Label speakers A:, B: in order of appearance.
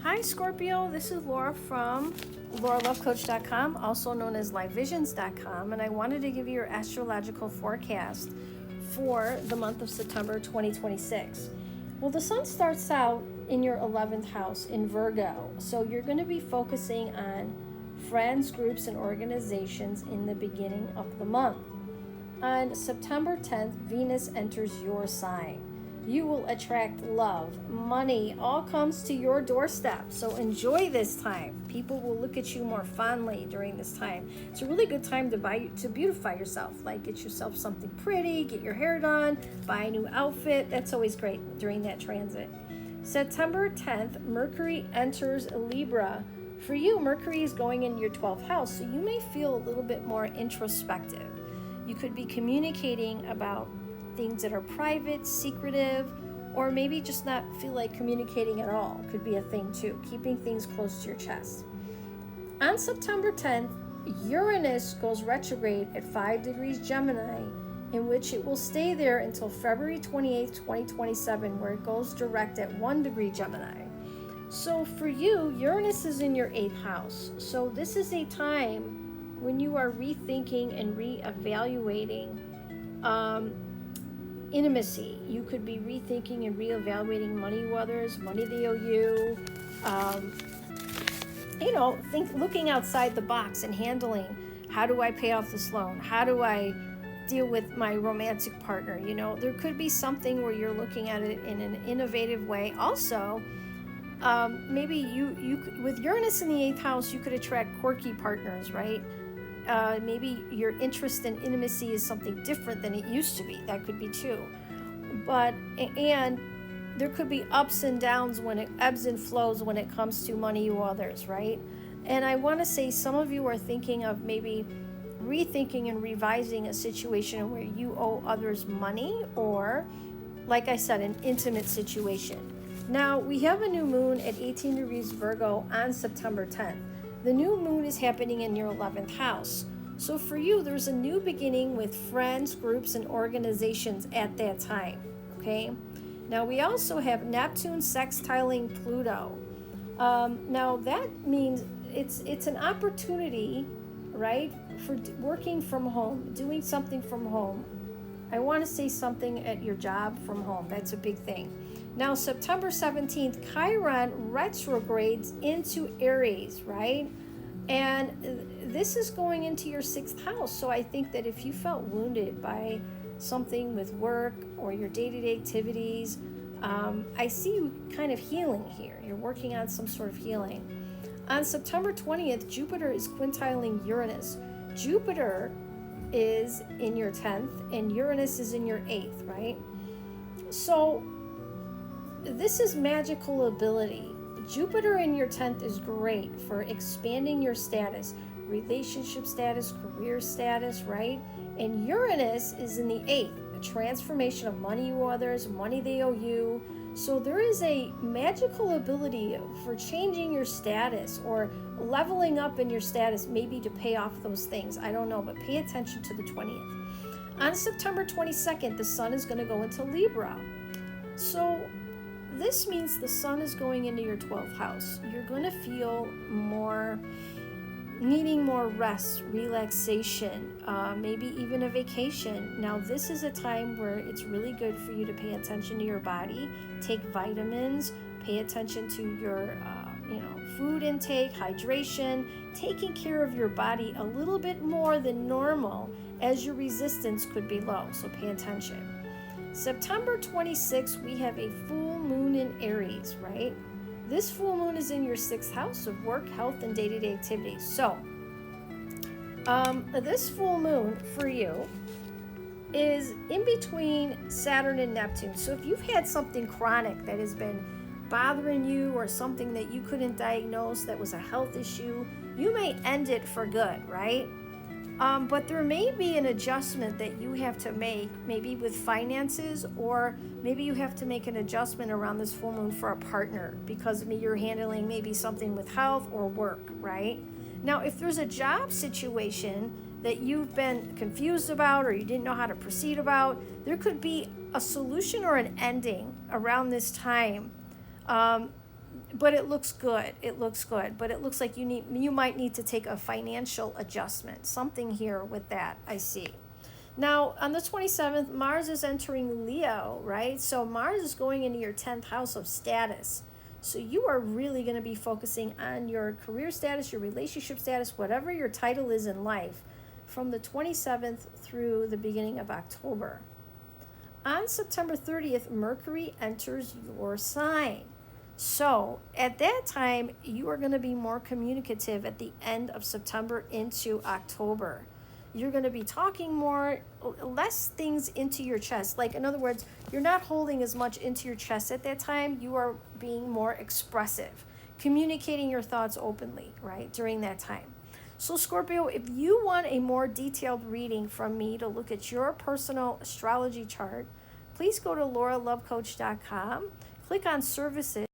A: Hi Scorpio, this is Laura from LauraLoveCoach.com, also known as LiveVisions.com, and I wanted to give you your astrological forecast for the month of September 2026. Well, the sun starts out in your 11th house in Virgo, so you're going to be focusing on friends, groups, and organizations in the beginning of the month. On September 10th, Venus enters your sign. You will attract love, money, all comes to your doorstep. So enjoy this time. People will look at you more fondly during this time. It's a really good time to beautify yourself. Like get yourself something pretty, get your hair done, buy a new outfit. That's always great during that transit. September 10th, Mercury enters Libra. For you, Mercury is going in your 12th house, so you may feel a little bit more introspective. You could be communicating about things that are private, secretive, or maybe just not feel like communicating at all. Could be a thing too, keeping things close to your chest. On September 10th, Uranus goes retrograde at 5 degrees Gemini, in which it will stay there until February 28th, 2027, where it goes direct at 1 degree Gemini. So for you, Uranus is in your 8th house. So this is a time when you are rethinking and reevaluating intimacy. You could be rethinking and reevaluating money you others, money they owe you. Looking outside the box and handling, how do I pay off this loan? How do I deal with my romantic partner? There could be something where you're looking at it in an innovative way. Also, maybe you with Uranus in the 8th house, you could attract quirky partners, right? Maybe your interest in intimacy is something different than it used to be. That could be too. And there could be ups and downs when it ebbs and flows when it comes to money you others, right? And I want to say some of you are thinking of maybe rethinking and revising a situation where you owe others money or, like I said, an intimate situation. Now, we have a new moon at 18 degrees Virgo on September 10th. The new moon is happening in your 11th house. So for you, there's a new beginning with friends, groups, and organizations at that time, okay? Now, we also have Neptune sextiling Pluto. Now, that means it's an opportunity, right, for working from home, doing something from home. I want to say something at your job from home. That's a big thing. Now, September 17th, Chiron retrogrades into Aries, right? And this is going into your 6th house. So I think that if you felt wounded by something with work or your day-to-day activities, I see you kind of healing here. You're working on some sort of healing. On September 20th, Jupiter is quintiling Uranus. Jupiter is in your 10th and Uranus is in your 8th, right? So this is magical ability. Jupiter in your 10th is great for expanding your status, relationship status, career status, right? And Uranus is in the 8th, a transformation of money you owe others, money they owe you. So there is a magical ability for changing your status or leveling up in your status, maybe to pay off those things. I don't know, but pay attention to the 20th. On September 22nd, the sun is going to go into Libra. So this means the sun is going into your 12th house. You're going to feel needing more rest, relaxation, maybe even a vacation. Now, this is a time where it's really good for you to pay attention to your body, take vitamins, pay attention to your, food intake, hydration, taking care of your body a little bit more than normal as your resistance could be low. So pay attention. September 26th, we have a full moon in Aries, right? This full moon is in your 6th house of work, health, and day-to-day activities. So, this full moon for you is in between Saturn and Neptune. So if you've had something chronic that has been bothering you or something that you couldn't diagnose that was a health issue, you may end it for good, right? But there may be an adjustment that you have to make, maybe with finances, or maybe you have to make an adjustment around this full moon for a partner because you're handling maybe something with health or work, right? Now, if there's a job situation that you've been confused about or you didn't know how to proceed about, there could be a solution or an ending around this time but it looks good. It looks good, but it looks like you might need to take a financial adjustment. Something here with that, I see. Now, on the 27th, Mars is entering Leo, right? So Mars is going into your 10th house of status. So you are really going to be focusing on your career status, your relationship status, whatever your title is in life, from the 27th through the beginning of October. On September 30th, Mercury enters your sign. So at that time, you are going to be more communicative at the end of September into October. You're going to be talking more, less things into your chest. Like, in other words, you're not holding as much into your chest at that time. You are being more expressive, communicating your thoughts openly, right, during that time. So Scorpio, if you want a more detailed reading from me to look at your personal astrology chart, please go to lauralovecoach.com, click on services.